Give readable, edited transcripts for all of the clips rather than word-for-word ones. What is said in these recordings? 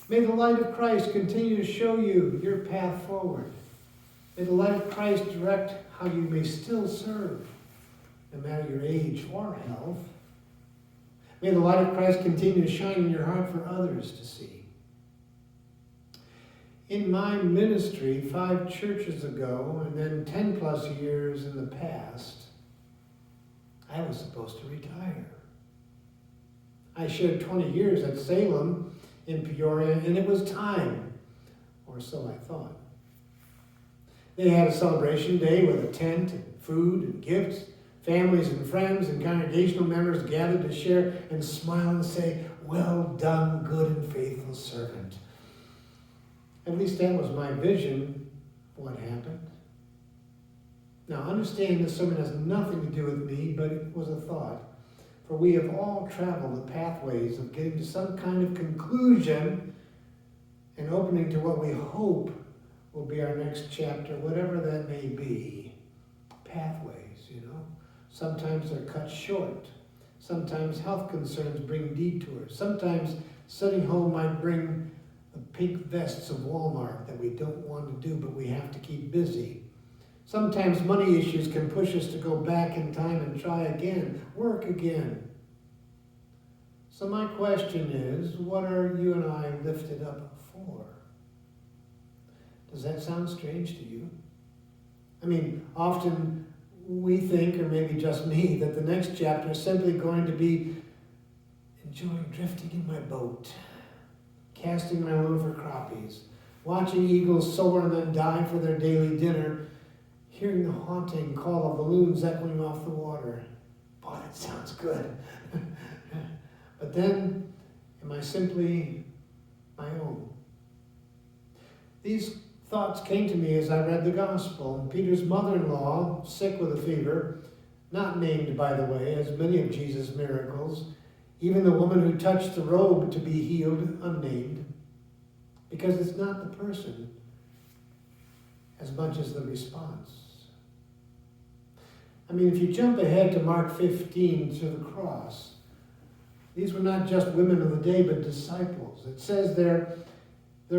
May the light of Christ continue to show you your path forward. May the light of Christ direct how you may still serve, no matter your age or health. May the light of Christ continue to shine in your heart for others to see. In my ministry 5 churches ago, and then 10 plus years in the past, I was supposed to retire. I shared 20 years at Salem in Peoria, and it was time, or so I thought. They had a celebration day with a tent and food and gifts. Families and friends and congregational members gathered to share and smile and say, "Well done, good and faithful servant." At least that was my vision of what happened. Now, understand this sermon has nothing to do with me, but it was a thought. For we have all traveled the pathways of getting to some kind of conclusion and opening to what we hope will be our next chapter, whatever that may be. Pathways, you know. Sometimes they're cut short. Sometimes health concerns bring detours. Sometimes sitting home might bring the pink vests of Walmart that we don't want to do, but we have to keep busy. Sometimes money issues can push us to go back in time and try again, work again. So my question is, what are you and I lifted up for? Does that sound strange to you? I mean, often we think, or maybe just me, that the next chapter is simply going to be enjoying drifting in my boat, casting my lure for crappies, watching eagles soar and then dive for their daily dinner, hearing the haunting call of balloons echoing off the water. Boy, that sounds good. But then, am I simply my own? These thoughts came to me as I read the gospel. Peter's mother-in-law, sick with a fever, not named, by the way, as many of Jesus' miracles, even the woman who touched the robe to be healed, unnamed, because it's not the person as much as the response. I mean, if you jump ahead to Mark 15, to the cross, these were not just women of the day, but disciples. It says there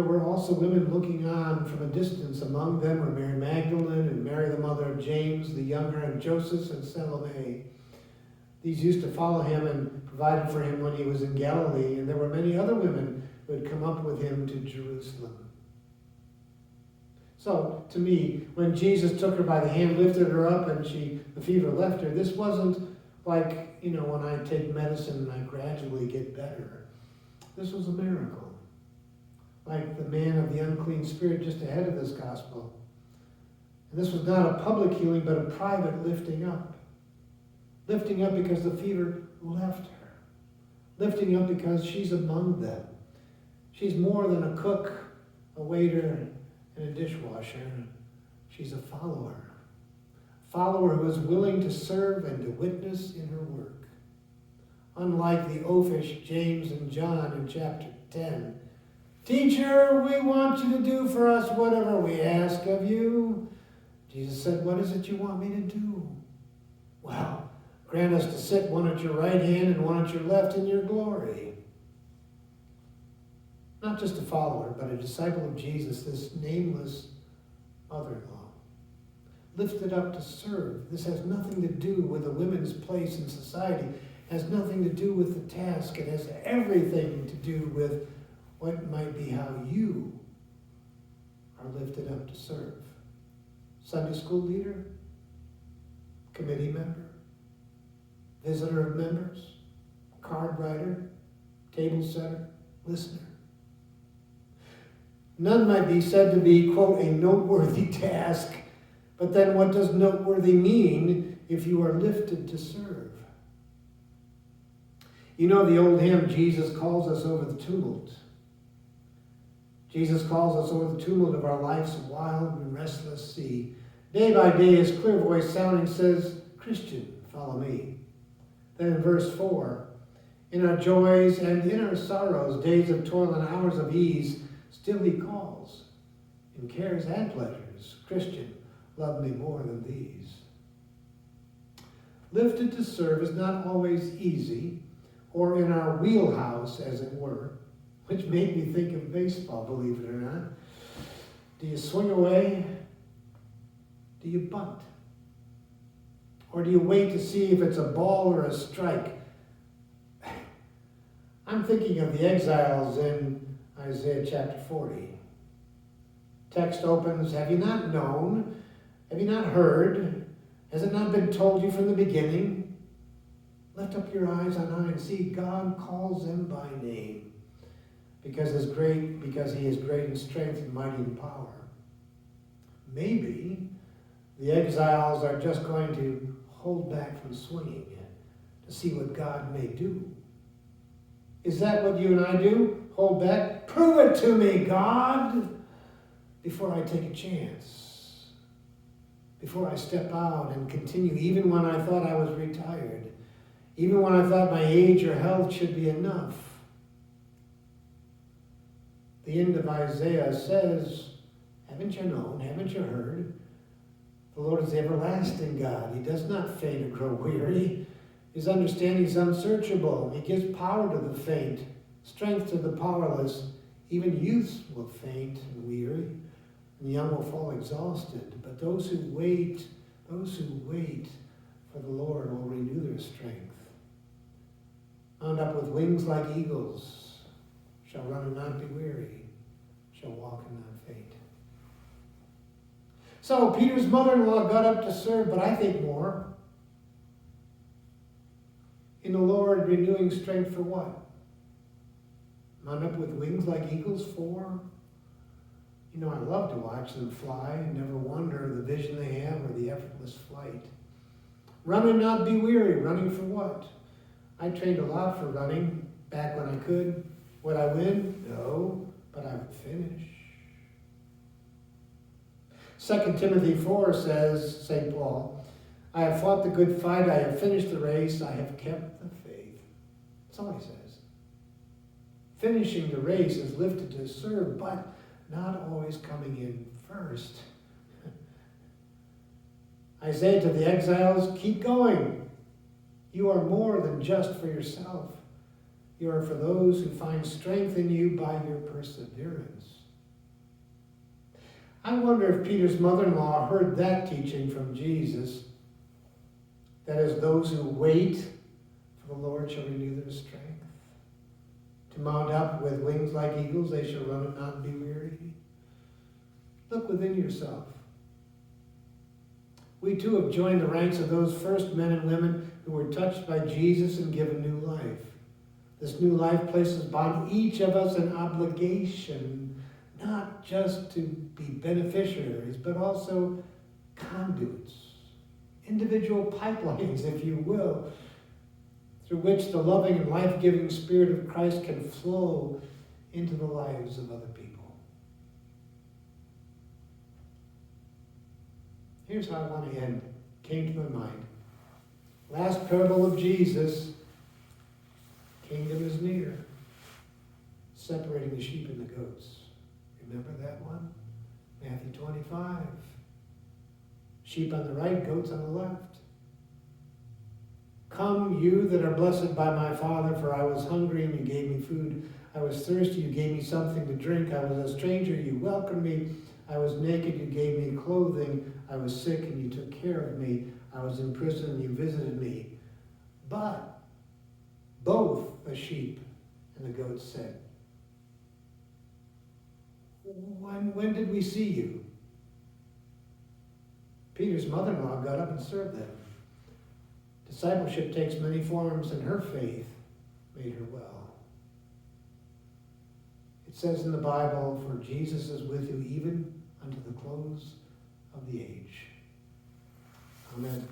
were also women looking on from a distance. Among them were Mary Magdalene and Mary, the mother of James the younger, and Joseph and Salome. These used to follow him and provided for him when he was in Galilee, and there were many other women who had come up with him to Jerusalem. So, to me, when Jesus took her by the hand, lifted her up, and the fever left her, this wasn't like, when I take medicine and I gradually get better. This was a miracle. Like the man of the unclean spirit just ahead of this gospel. And this was not a public healing, but a private lifting up. Lifting up because the fever left her. Lifting up because she's among them. She's more than a cook, a waiter, and a dishwasher. She's a follower. A follower who is willing to serve and to witness in her work. Unlike the oafish James and John in chapter 10. "Teacher, we want you to do for us whatever we ask of you." Jesus said, "What is it you want me to do?" "Well, grant us to sit one at your right hand and one at your left in your glory." Not just a follower, but a disciple of Jesus, this nameless mother-in-law. Lifted up to serve. This has nothing to do with the women's place in society. It has nothing to do with the task. It has everything to do with what might be how you are lifted up to serve. Sunday school leader, committee member, visitor of members, card writer, table setter, listener. None might be said to be, quote, a noteworthy task, but then what does noteworthy mean if you are lifted to serve? You know the old hymn, Jesus calls us over the tumult. Jesus calls us over the tumult of our life's wild and restless sea. Day by day, his clear voice sounding says, "Christian, follow me." Then in verse 4, in our joys and in our sorrows, days of toil and hours of ease, still he calls. In cares and pleasures, Christian, love me more than these. Lifted to serve is not always easy, or in our wheelhouse, as it were. which made me think of baseball, believe it or not. Do you swing away? Do you bunt? Or do you wait to see if it's a ball or a strike? I'm thinking of the exiles in Isaiah chapter 40. Text opens, have you not known? Have you not heard? Has it not been told you from the beginning? Lift up your eyes on high and see God calls them by name. Because he is great in strength and mighty in power. Maybe the exiles are just going to hold back from swinging to see what God may do. Is that what you and I do? Hold back? Prove it to me, God, before I take a chance. Before I step out and continue, even when I thought I was retired. Even when I thought my age or health should be enough. The end of Isaiah says, haven't you known, haven't you heard? The Lord is the everlasting God. He does not faint or grow weary. His understanding is unsearchable. He gives power to the faint, strength to the powerless. Even youths will faint and weary, and the young will fall exhausted. But those who wait for the Lord will renew their strength. Mount up with wings like eagles, shall run and not be weary, shall walk and not faint. So Peter's mother-in-law got up to serve, but I think more. In the Lord, renewing strength for what? Mount up with wings like eagles for? You know, I love to watch them fly and never wonder the vision they have or the effortless flight. Run and not be weary. Running for what? I trained a lot for running back when I could. Would I win? No, but I would finish. 2 Timothy 4 says, St. Paul, I have fought the good fight, I have finished the race, I have kept the faith. That's all he says. Finishing the race is lifted to serve, but not always coming in first. Isaiah to the exiles, keep going. You are more than just for yourself. You are for those who find strength in you by your perseverance. I wonder if Peter's mother-in-law heard that teaching from Jesus, that as those who wait for the Lord shall renew their strength. To mount up with wings like eagles, they shall run and not be weary. Look within yourself. We too have joined the ranks of those first men and women who were touched by Jesus and given new life. This new life places upon each of us an obligation, not just to be beneficiaries, but also conduits, individual pipelines, if you will, through which the loving and life-giving Spirit of Christ can flow into the lives of other people. Here's how I want to end. Came to my mind. Last parable of Jesus, kingdom is near, separating the sheep and the goats. Remember that one? Matthew 25. Sheep on the right, goats on the left. Come, you that are blessed by my Father, for I was hungry and you gave me food. I was thirsty, you gave me something to drink. I was a stranger, you welcomed me. I was naked, you gave me clothing. I was sick and you took care of me. I was in prison and you visited me. But both the sheep and the goats said, when did we see you? Peter's mother-in-law got up and served them. Discipleship takes many forms, and her faith made her well. It says in the Bible, for Jesus is with you even unto the close of the age. Amen.